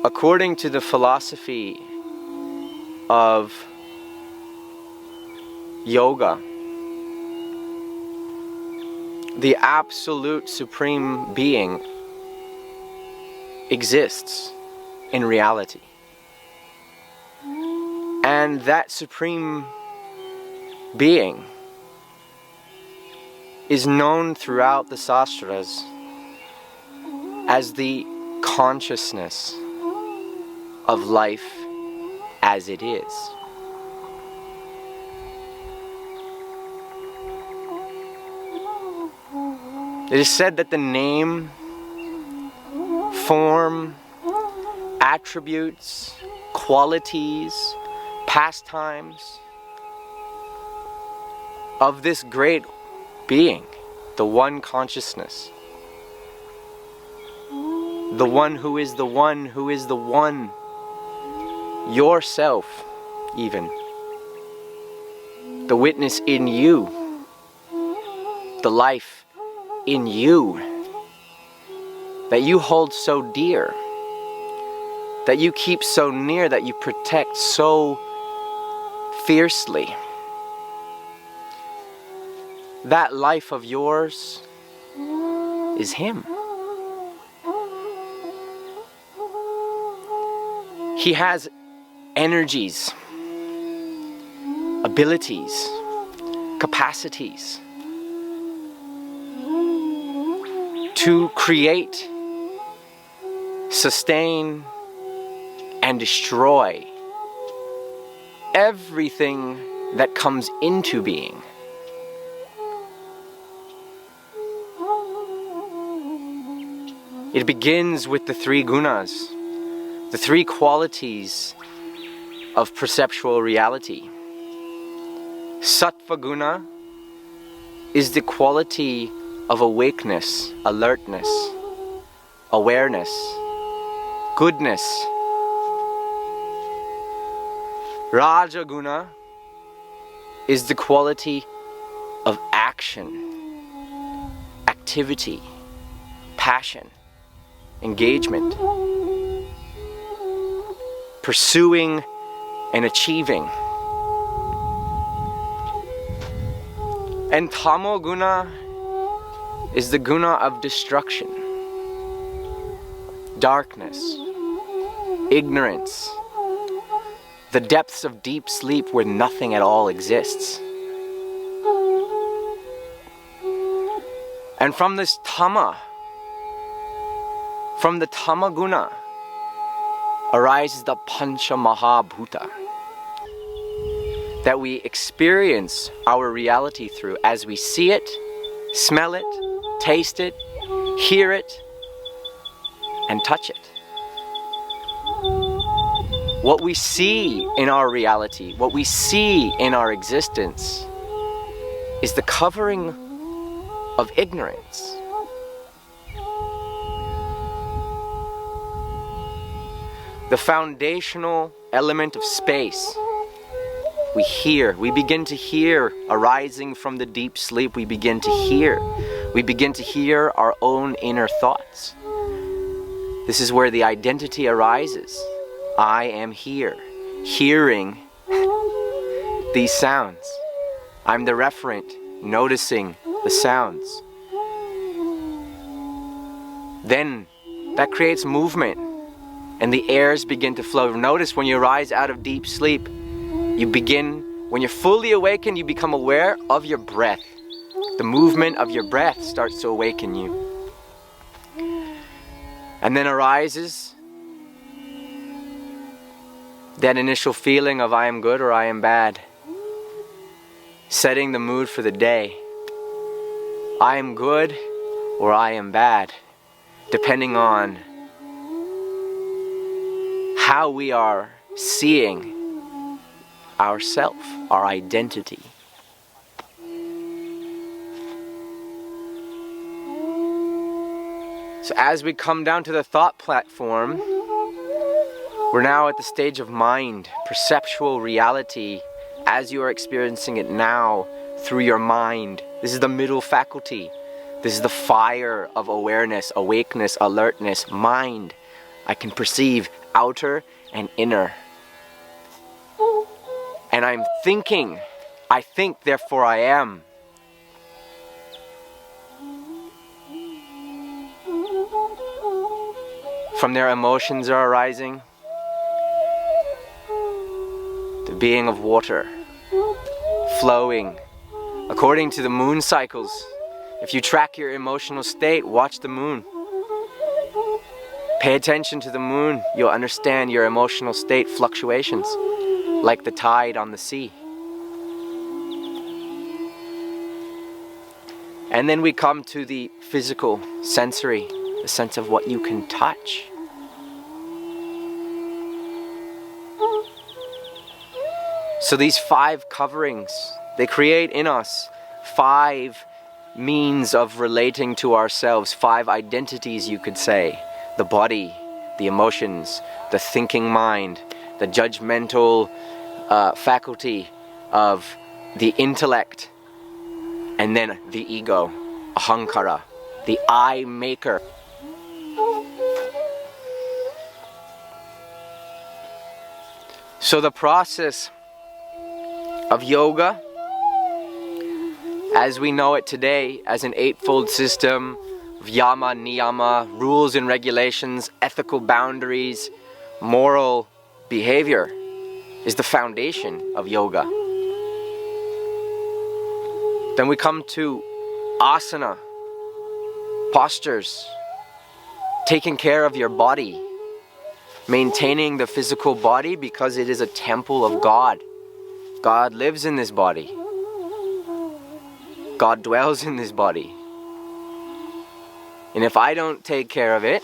according to the philosophy of yoga, the absolute supreme being exists in reality. And that supreme being is known throughout the sastras as the consciousness of life as it is. It is said that the name, form, attributes, qualities, pastimes of this great being, the one consciousness, the one who is the one who is the one, yourself even, the witness in you, the life in you that you hold so dear, that you keep so near, that you protect so fiercely. That life of yours is Him. He has energies, abilities, capacities to create, sustain, and destroy everything that comes into being. It begins with the three gunas, the three qualities of perceptual reality. Sattva guna is the quality of awakeness, alertness, awareness, goodness. Raja guna is the quality of action, activity, passion, engagement, pursuing and achieving. And Tamo guna is the guna of destruction, darkness, ignorance, the depths of deep sleep where nothing at all exists. And from this tama, from the tama guna, arises the pancha mahabhuta that we experience our reality through as we see it, smell it, taste it, hear it, and touch it. What we see in our reality, what we see in our existence, is the covering of ignorance. The foundational element of space. We hear, we begin to hear, arising from the deep sleep, we begin to hear. We begin to hear our own inner thoughts. This is where the identity arises. I am here, hearing these sounds. I'm the referent, noticing the sounds. Then that creates movement, and the airs begin to flow. Notice when you arise out of deep sleep, you begin, when you're fully awakened, you become aware of your breath. The movement of your breath starts to awaken you. And then arises that initial feeling of I am good or I am bad, setting the mood for the day. I am good or I am bad, depending on how we are seeing ourself, our identity. So as we come down to the thought platform, we're now at the stage of mind, perceptual reality, as you are experiencing it now through your mind. This is the middle faculty. This is the fire of awareness, awakeness, alertness, mind. I can perceive outer and inner. And I'm thinking, I think, therefore I am. From there, emotions are arising. The being of water, flowing according to the moon cycles. If you track your emotional state, watch the moon. Pay attention to the moon, you'll understand your emotional state fluctuations, like the tide on the sea. And then we come to the physical, sensory, the sense of what you can touch. So these 5 coverings, they create in us 5 means of relating to ourselves, 5 identities, you could say. The body, the emotions, the thinking mind, the judgmental faculty of the intellect, and then the ego, ahankara, the I maker. So the process of yoga, as we know it today, as an 8-fold system of yama, niyama, rules and regulations, ethical boundaries, moral behavior, is the foundation of yoga. Then we come to asana, postures, taking care of your body, maintaining the physical body because it is a temple of God. God lives in this body. God dwells in this body. And if I don't take care of it,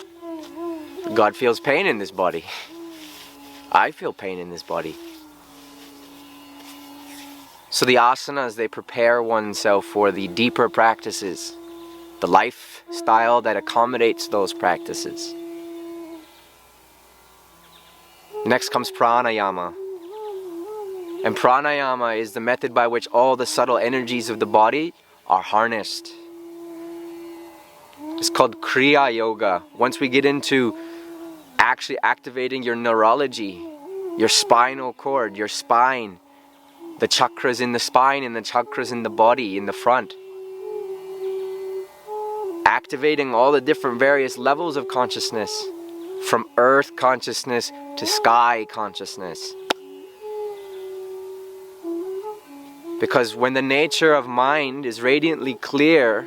God feels pain in this body. I feel pain in this body. So the asanas, they prepare oneself for the deeper practices, the lifestyle that accommodates those practices. Next comes pranayama. And pranayama is the method by which all the subtle energies of the body are harnessed. It's called Kriya Yoga. Once we get into actually activating your neurology, your spinal cord, your spine, the chakras in the spine and the chakras in the body, in the front. Activating all the different various levels of consciousness, from earth consciousness to sky consciousness. Because when the nature of mind is radiantly clear,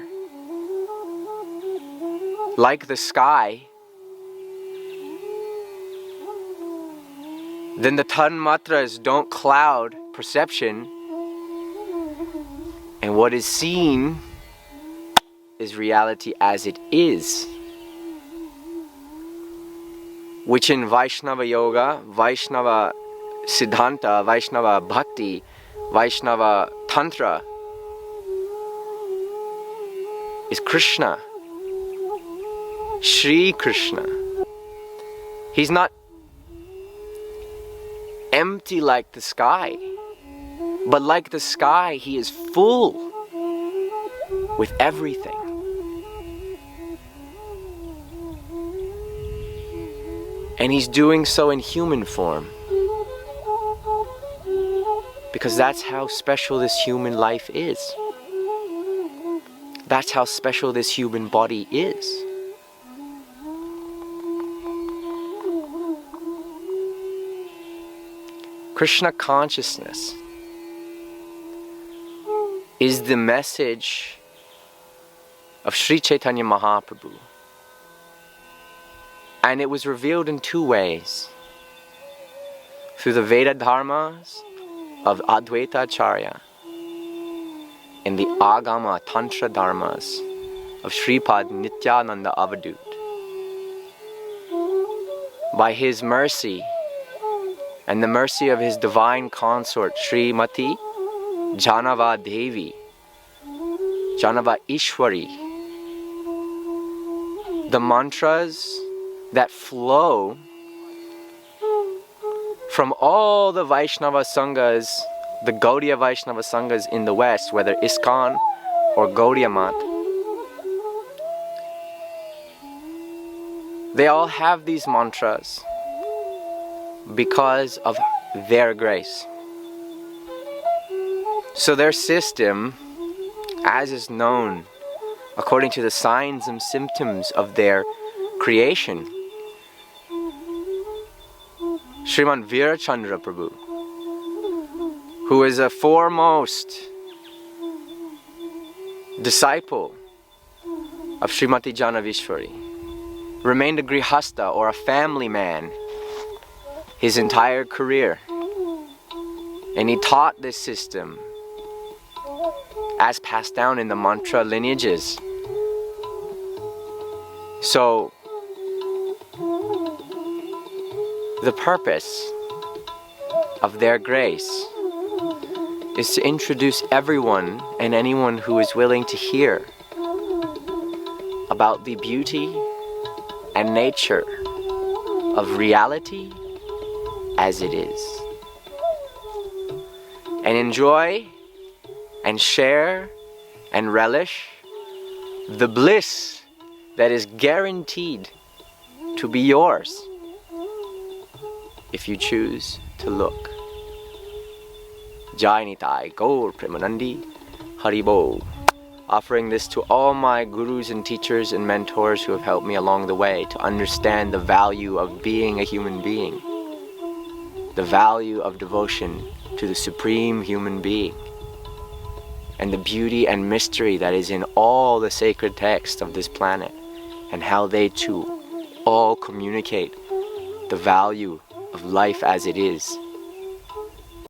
like the sky, then the tanmatras don't cloud perception, and what is seen is reality as it is. Which in Vaishnava Yoga, Vaishnava Siddhanta, Vaishnava Bhakti, Vaishnava Tantra is Krishna, Shri Krishna. He's not empty like the sky, but like the sky, he is full with everything. And he's doing so in human form, because that's how special this human life is. That's how special this human body is. Krishna consciousness is the message of Sri Chaitanya Mahaprabhu. And it was revealed in 2 ways. Through the Veda Dharmas of Advaita Acharya and the Agama Tantra Dharmas of Sripad Nityananda Avadut. By his mercy and the mercy of his divine consort Srimati Janava Devi, Janava Ishwari, the mantras that flow from all the Vaishnava Sanghas, the Gaudiya Vaishnava Sanghas in the West, whether ISKCON or Gaudiya Math, They all have these mantras because of their grace. So their system, as is known according to the signs and symptoms of their creation, Sriman Virachandra Prabhu, who is a foremost disciple of Srimati Janavishwari, remained a grihastha or a family man his entire career, and he taught this system as passed down in the mantra lineages. So the purpose of their grace is to introduce everyone and anyone who is willing to hear about the beauty and nature of reality as it is, and enjoy and share and relish the bliss that is guaranteed to be yours if you choose to look. Jai Nitai Gaur Premanandi Haribo. Offering this to all my gurus and teachers and mentors who have helped me along the way to understand the value of being a human being, the value of devotion to the supreme human being, and the beauty and mystery that is in all the sacred texts of this planet, and how they too all communicate the value of life as it is,